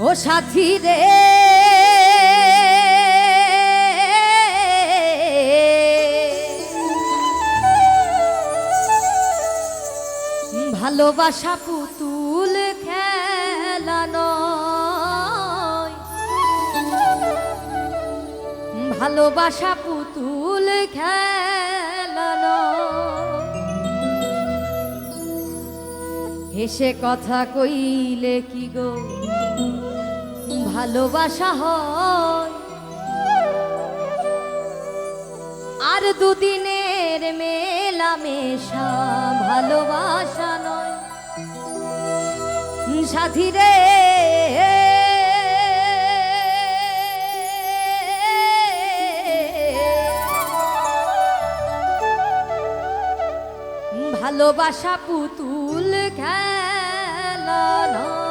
ও সাথী রে ভালোবাসা পুতুল খেলা নয়, ভালোবাসা পুতুল খেলা নয়। হেসে কথা কইলে কি গো ভালোবাসা হয়? আর দুদিনের মেলামেশা ভালোবাসা নয়। সাথী রে ভালোবাসা পুতুল খেলা নয়।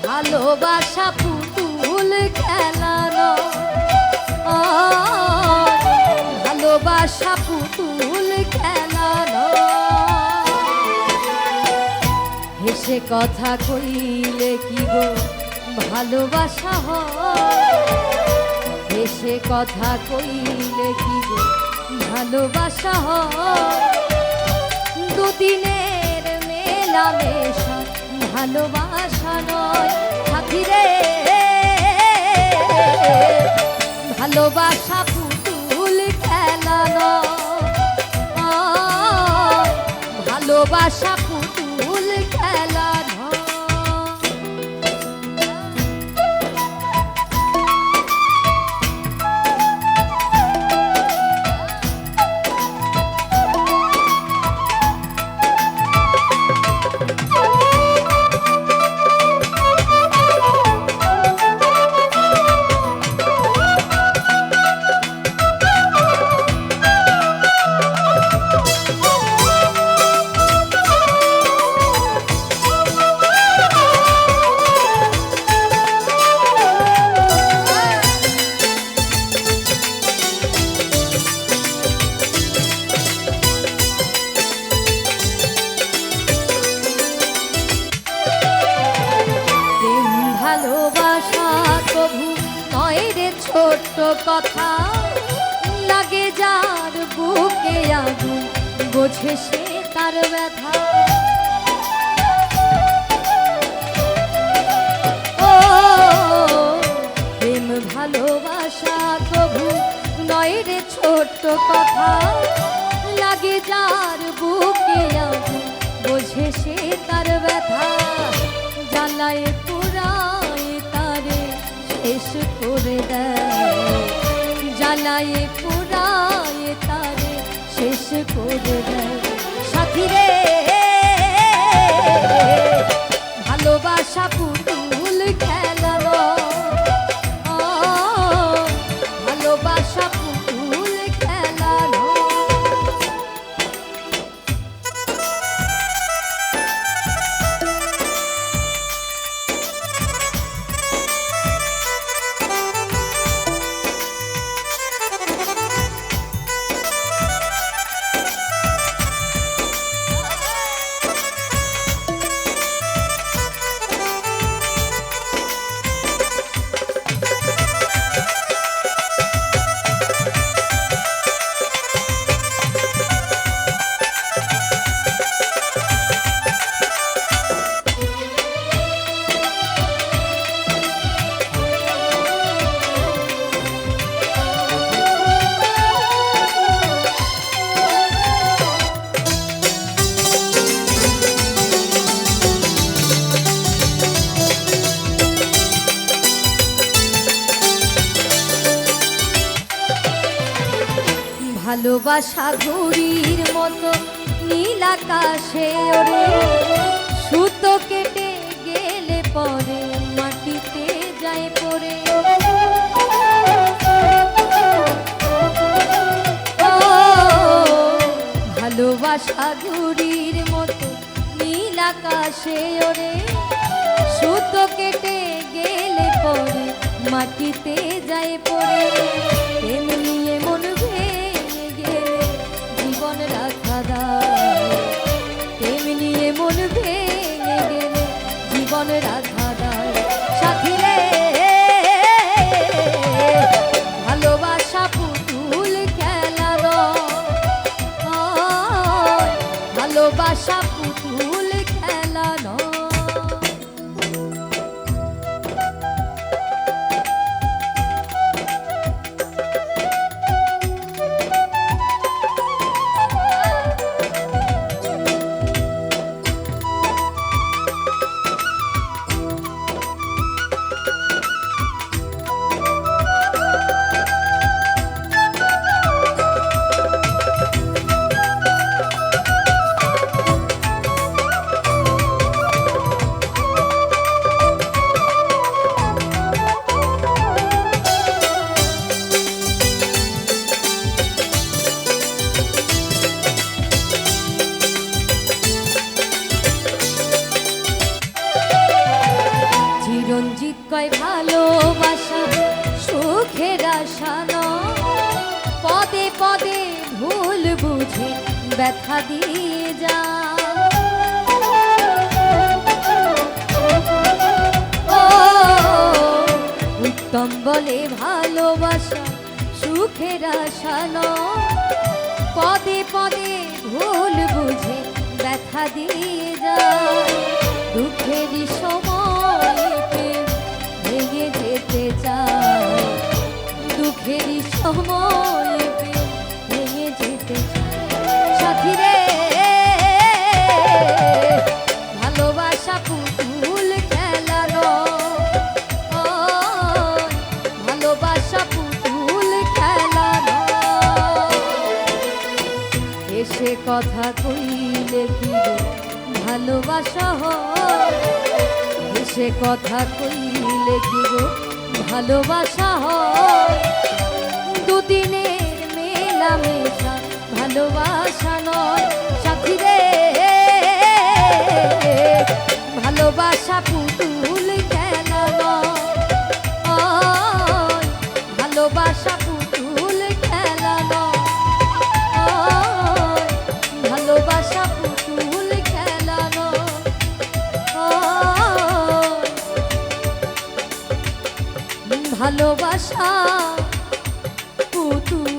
ভালোবাসা পুতুল খেলা নয়, ভালোবাসা পুতুল খেলা নয়। হেসে কথা কইলে কি গো ভালোবাসা হয়? হেসে কথা কইলে কি গো ভালোবাসা হয়? দুদিনের মেলামেশা ভালোবাসা নয়। সাথী রে ভালোবাসা পুতুল খেলা নয়, ভালোবাসা পুতুল খেলা নয়। ভালোবাসা কভু নয় রে ছোট্ট কথা, লাগে যার বুকে আগুন বোঝে সে তার ব্যথা। ও প্রেম ভালোবাসা কভু নয় রে ছোট্ট কথা, লাগে যার বুকে আগুন বোঝে সে তার ব্যথা। জ্বালায় পুরায় তারে শেষ করে দেয়, জ্বালায় পুরায় তারে শেষ করে দেয়। সাথী রে ভালোবাসা পুতুল খেলা নয়, ভালোবাসা পুতুল খেলা নয়। ভালোবাসা ঘুড়ির মতো নীল আকাশে ওরে, সুতো কেটে গেলে পরে মাটিতে যায় পড়ে। ও ভালোবাসা ঘুড়ির মতো নীল আকাশে ওরে, সুতো কেটে গেলে পরে মাটিতে যায় পড়ে। তেমনি মন ভেঙে গেলে জীবন রাখা দায়, তেমনি মন ভেঙে গেলে জীবন রাখা দায়। সাথী রে ভালোবাসা পুতুল খেলা নয়, ভালোবাসা পুতুল খেলা নয়। চিরঞ্জিত কয় ভালোবাসা সুখের আশা নয়, পদে পদে ভুল বুঝে ব্যথা দিয়ে যা। ও উত্তম বলে ভালোবাসা সুখের আশা নয়, পদে পদে ভুল বুঝে ব্যথা দিয়ে যায়। দুঃখেরই সময় ভেঙে যেতে চায়, দুঃখেরই সময় ভেঙে যেতে চায়। সাথী রে ভালোবাসা পুতুল খেলা নয়, ভালোবাসা পুতুল খেলা নয়। এসে কথা কইলে কি ভালোবাসা হয়, এসে কথা কইলে কি গো ভালোবাসা হয়। দুদিনের মেলামেশা ভালোবাসা নয়। সাথী রে ভালোবাসা পুতুল খেলা নয়, ভালোবাসা পুতুল খেলা নয়, ভালোবাসা পুতুল খেলা নয়। ভালোবাসা পুতুল